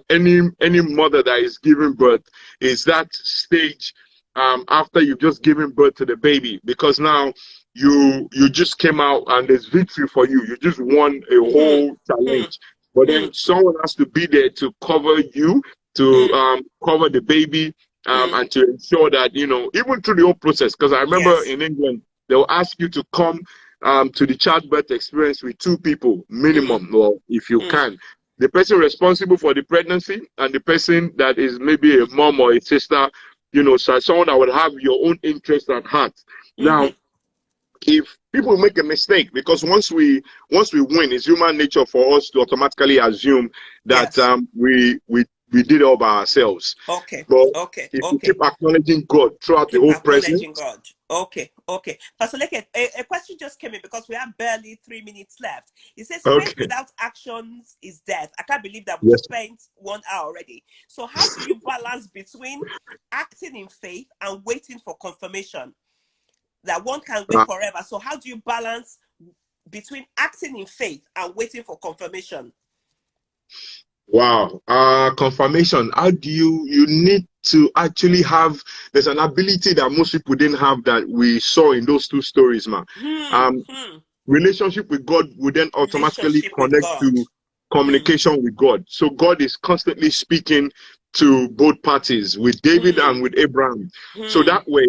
any mother that is giving birth is that stage after you've just given birth to the baby, because now you just came out and there's victory for you. You just won a Hmm. whole Hmm. challenge. But Hmm. then someone has to be there to cover you, to Hmm. cover the baby, Hmm. and to ensure that, even through the whole process, because I remember Yes. in England, they'll ask you to come to the childbirth experience with two people Hmm. minimum, or if you Hmm. can. The person responsible for the pregnancy and the person that is maybe a mom or a sister, so someone that would have your own interest at heart. Hmm. Now, if people make a mistake, because once we win, it's human nature for us to automatically assume that Yes. we did it all by ourselves. Okay. But Okay. if you keep Okay. acknowledging God throughout the Keep whole acknowledging presence. God. Okay. Okay. Pastor Leke, a question just came in because we have barely 3 minutes left. It says faith Okay. without actions is death. I can't believe that we've Yes. spent 1 hour already. So how do you balance between acting in faith and waiting for confirmation? That one can wait Uh, forever. So how do you balance between acting in faith and waiting for confirmation? wow. Confirmation. How do you need to actually have, there's an ability that most people didn't have that we saw in those two stories, man. Hmm. Um, Hmm. Relationship with God would then automatically Relationship with connect God. to Hmm. communication with God. So God is constantly speaking to both parties, with David Hmm. and with Abraham. So Hmm. that way,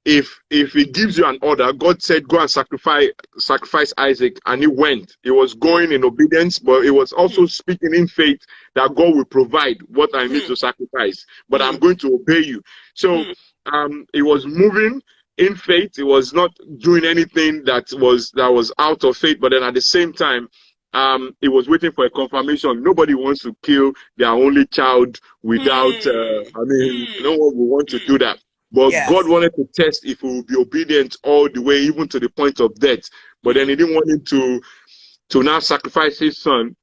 if he gives you an order, God said, "Go and sacrifice Isaac," and he went. He was Hmm. going in obedience, but he was Hmm. also speaking in faith that God will provide what I need Hmm. to sacrifice. But Hmm. I'm going to obey you. So Hmm. he was moving in faith. He was not doing anything that was out of faith, but then at the same time, he was waiting for a confirmation. Nobody wants to kill their only child without, Hmm. I mean, no Hmm. one will want to Hmm. do that. But God Yes. wanted to test if he would be obedient all the way, even to the point of death. But then Hmm. he didn't want him to now sacrifice his son,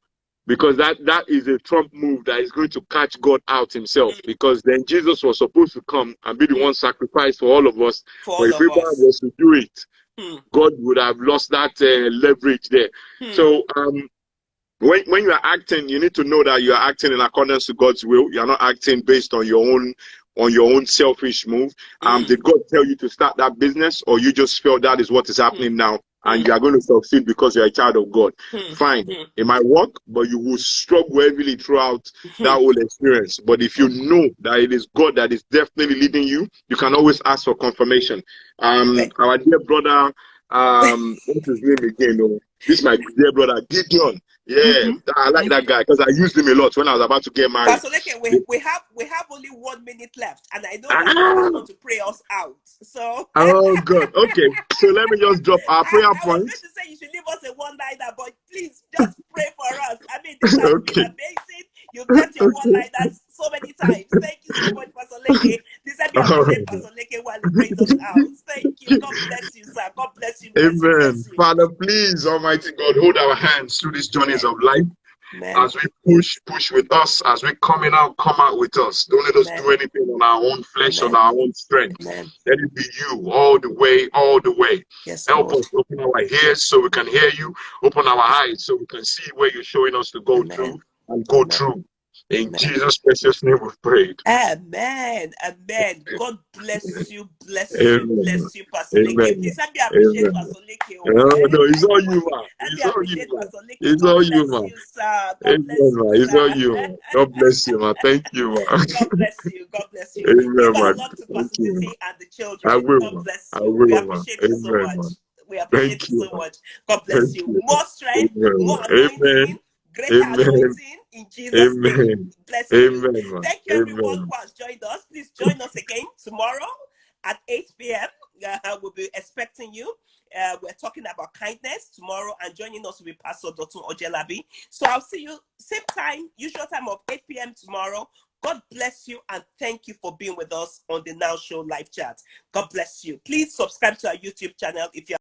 because that is a Trump move that is going to catch God out himself. Hmm. Because then Jesus was supposed to come and be the Hmm. one sacrificed for all of us. For But all if of Abraham us. was to do it, Hmm. God would have lost that leverage there. Hmm. So when you are acting, you need to know that you are acting in accordance to God's will. You are not acting based on your own selfish move. Hmm. Did God tell you to start that business, or you just felt that is what is Hmm. happening now, Hmm. and you are going to succeed because you're a child of God? Hmm. Fine, Hmm. it might work, but you will struggle heavily throughout that Hmm. whole experience. But if you Hmm. know that it is God that is definitely leading you, you can always ask for confirmation. Our dear brother, what's his name again? Oh, this is my dear brother Gideon. Yeah, Mm-hmm. I like that guy because I used him a lot when I was about to get married. Pastor Leke, we have only 1 minute left, and I know that you always Ah, want to pray us out. So oh God. Okay, so let me just drop our prayer I was going points. to say you should leave us a one-liner, but please just pray for us. I mean, this has been Okay. amazing. You've left your one-liners so many times. Thank you so much, Pastor Leke. This time you All appreciate right. Pastor Leke while he prays us out. Thank you. God bless you, sir. God bless you. Bless you. Amen. Bless you. Father, please, Almighty God, hold our hands through these journeys Amen. of life. Amen. As we push with us, as we come out with us. Don't let us Amen. do anything on our own flesh, on Amen. our own strength. Amen. Let it be you all the way, all the way. Yes, Help Lord. us open our ears so we can hear you, open our eyes so we can see where you're showing us to go through Amen. and go Amen. through. In Jesus' precious name we've prayed. Amen. Amen. God bless you, Amen. bless you, Pastor Leke. Amen. Please let me appreciate Amen. Pastor Leke. Oh, No, eh? no, it's all you, man. Let me It's all you, appreciate man. Pastor Leke. It's God all you, bless man. you, sir. God Amen, bless you, man. It's all sir. you, man. God bless you, man. Thank you, man. God bless you. God bless you. Give Amen, our man. love to Thank Pastor you, Titi man. and the I children. will, God man. bless I you. We will, man. appreciate you so Amen, much. man. We appreciate Thank you you, so man. much. God bless Thank you. you, man. More strength, more Amen, man. anointing, Amen. greater Amen. anointing in Jesus' name. Amen. Bless you. Amen, man. Thank you, everyone Amen. who has joined us. Please join us again tomorrow at 8 p.m. We'll be expecting you. We're talking about kindness tomorrow, and joining us will be Pastor Dotun Ojelabi. So I'll see you same time, usual time of 8 p.m. tomorrow. God bless you, and thank you for being with us on the Now Show live chat. God bless you. Please subscribe to our YouTube channel if you're